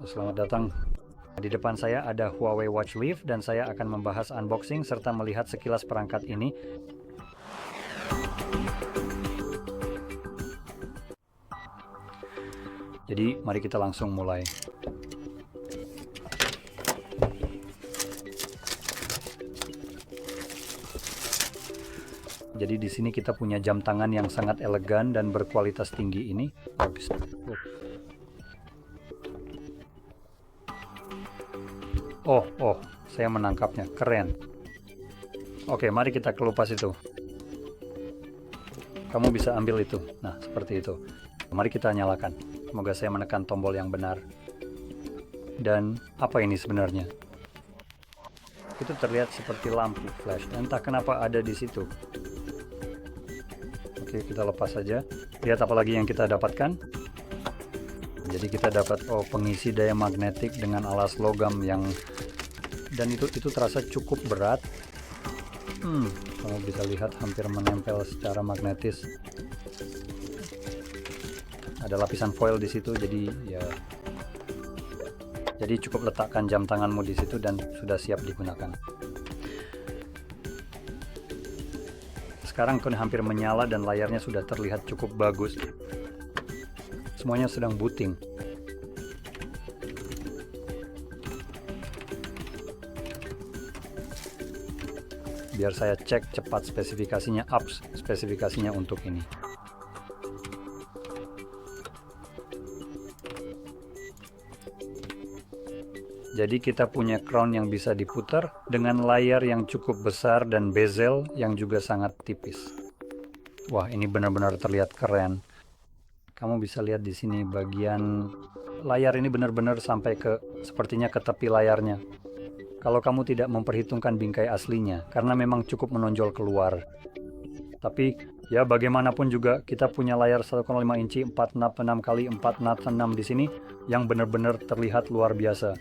Selamat datang. Di depan saya ada Huawei Watch Live dan saya akan membahas unboxing serta melihat sekilas perangkat ini. Jadi, mari kita langsung mulai. Jadi di sini kita punya jam tangan yang sangat elegan dan berkualitas tinggi ini. Oh, saya menangkapnya. Keren. Oke, mari kita kelupas itu. Kamu bisa ambil itu. Nah, seperti itu. Mari kita nyalakan. Semoga saya menekan tombol yang benar. Dan apa ini sebenarnya? Itu terlihat seperti lampu flash. Entah kenapa ada di situ. Oke, kita lepas saja. Lihat apa lagi yang kita dapatkan. Jadi kita dapat pengisi daya magnetik dengan alas logam yang dan itu terasa cukup berat. Kamu bisa lihat hampir menempel secara magnetis. Ada lapisan foil di situ, jadi cukup letakkan jam tanganmu di situ dan sudah siap digunakan. Sekarang hampir menyala dan layarnya sudah terlihat cukup bagus. Semuanya sedang booting. Biar saya cek cepat spesifikasinya, spesifikasinya untuk ini. Jadi kita punya crown yang bisa diputar dengan layar yang cukup besar dan bezel yang juga sangat tipis. Wah, ini benar-benar terlihat keren. Kamu bisa lihat di sini bagian layar ini benar-benar sampai sepertinya ke tepi layarnya. Kalau kamu tidak memperhitungkan bingkai aslinya, karena memang cukup menonjol keluar. Tapi ya bagaimanapun juga kita punya layar 1,5 inci 4x6x4x6 di sini yang benar-benar terlihat luar biasa.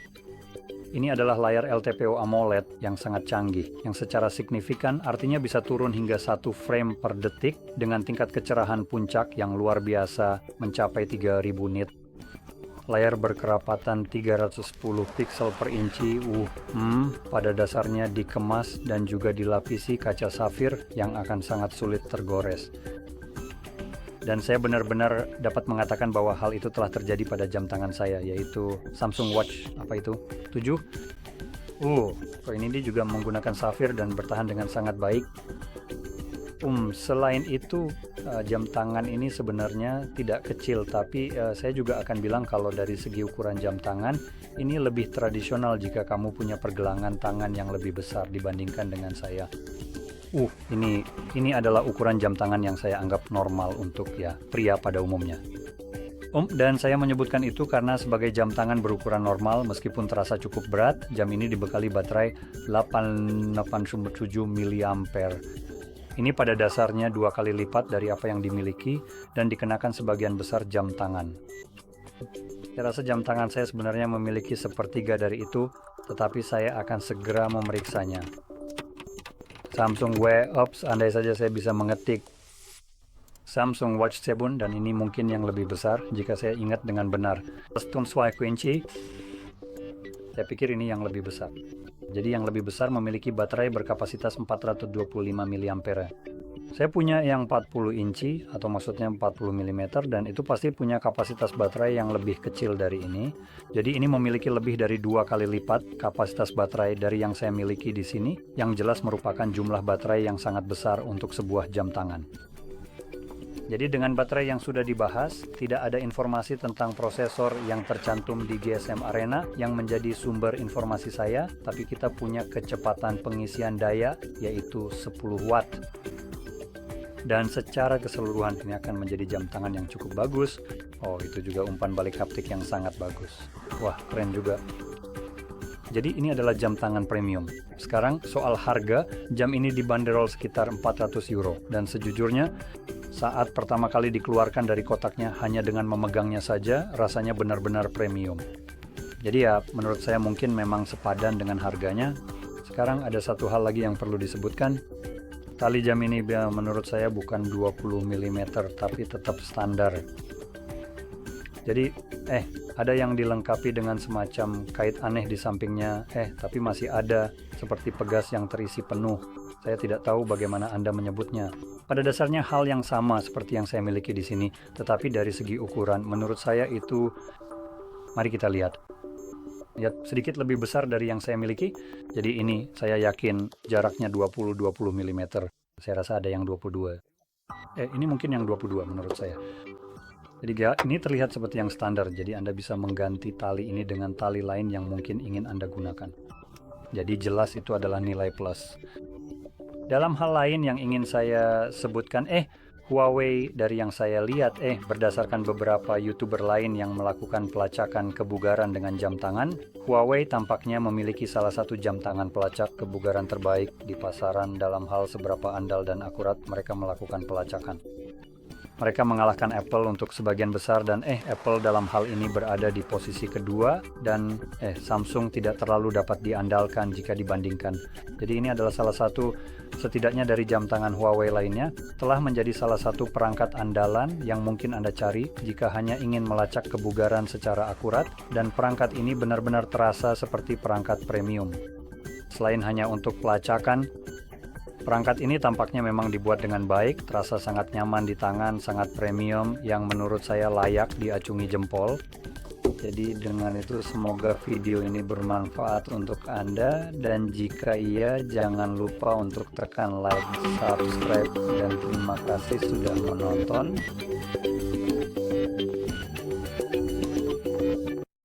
Ini adalah layar LTPO AMOLED yang sangat canggih, yang secara signifikan artinya bisa turun hingga 1 frame per detik dengan tingkat kecerahan puncak yang luar biasa mencapai 3000 nit. Layar berkerapatan 310 pixel per inci, pada dasarnya dikemas dan juga dilapisi kaca safir yang akan sangat sulit tergores. Dan saya benar-benar dapat mengatakan bahwa hal itu telah terjadi pada jam tangan saya, yaitu Samsung Watch, 7? Ini dia juga menggunakan safir dan bertahan dengan sangat baik. Selain itu, jam tangan ini sebenarnya tidak kecil, tapi saya juga akan bilang kalau dari segi ukuran jam tangan, ini lebih tradisional jika kamu punya pergelangan tangan yang lebih besar dibandingkan dengan saya. Ini adalah ukuran jam tangan yang saya anggap normal untuk pria pada umumnya. Dan saya menyebutkan itu karena sebagai jam tangan berukuran normal, meskipun terasa cukup berat, jam ini dibekali baterai 887 mAh. Ini pada dasarnya 2 kali lipat dari apa yang dimiliki dan dikenakan sebagian besar jam tangan. Saya rasa jam tangan saya sebenarnya memiliki sepertiga dari itu, tetapi saya akan segera memeriksanya. Samsung andai saja saya bisa mengetik Samsung Watch 7 dan ini mungkin yang lebih besar jika saya ingat dengan benar. Saya pikir ini yang lebih besar. Jadi yang lebih besar memiliki baterai berkapasitas 425 mAh. Saya punya yang 40 inci atau maksudnya 40 mm dan itu pasti punya kapasitas baterai yang lebih kecil dari ini. Jadi ini memiliki lebih dari 2 kali lipat kapasitas baterai dari yang saya miliki di sini, yang jelas merupakan jumlah baterai yang sangat besar untuk sebuah jam tangan. Jadi dengan baterai yang sudah dibahas, tidak ada informasi tentang prosesor yang tercantum di GSM Arena yang menjadi sumber informasi saya, tapi kita punya kecepatan pengisian daya yaitu 10 watt. Dan secara keseluruhan ini akan menjadi jam tangan yang cukup bagus. Itu juga umpan balik haptik yang sangat bagus. Wah, keren juga. Jadi ini adalah jam tangan premium. Sekarang soal harga, jam ini dibanderol sekitar 400 euro. Dan sejujurnya, saat pertama kali dikeluarkan dari kotaknya hanya dengan memegangnya saja, rasanya benar-benar premium. Jadi menurut saya mungkin memang sepadan dengan harganya. Sekarang ada satu hal lagi yang perlu disebutkan. Tali jam ini menurut saya bukan 20 mm, tapi tetap standar. Jadi, Ada yang dilengkapi dengan semacam kait aneh di sampingnya, tapi masih ada seperti pegas yang terisi penuh. Saya tidak tahu bagaimana Anda menyebutnya. Pada dasarnya hal yang sama seperti yang saya miliki di sini, tetapi dari segi ukuran, menurut saya itu, mari kita lihat. Lihat sedikit lebih besar dari yang saya miliki. Jadi ini saya yakin jaraknya 20 mm. Saya rasa ada yang 22. Ini mungkin yang 22 menurut saya. Jadi ini terlihat seperti yang standar, jadi Anda bisa mengganti tali ini dengan tali lain yang mungkin ingin Anda gunakan. Jadi jelas itu adalah nilai plus. Dalam hal lain yang ingin saya sebutkan, Huawei dari yang saya lihat, berdasarkan beberapa YouTuber lain yang melakukan pelacakan kebugaran dengan jam tangan, Huawei tampaknya memiliki salah satu jam tangan pelacak kebugaran terbaik di pasaran dalam hal seberapa andal dan akurat mereka melakukan pelacakan. Mereka mengalahkan Apple untuk sebagian besar dan Apple dalam hal ini berada di posisi kedua dan Samsung tidak terlalu dapat diandalkan jika dibandingkan. Jadi ini adalah salah satu, setidaknya dari jam tangan Huawei lainnya, telah menjadi salah satu perangkat andalan yang mungkin Anda cari jika hanya ingin melacak kebugaran secara akurat, dan perangkat ini benar-benar terasa seperti perangkat premium. Selain hanya untuk pelacakan, perangkat ini tampaknya memang dibuat dengan baik, terasa sangat nyaman di tangan, sangat premium, yang menurut saya layak diacungi jempol. Jadi dengan itu semoga video ini bermanfaat untuk Anda, dan jika iya jangan lupa untuk tekan like, subscribe, dan terima kasih sudah menonton.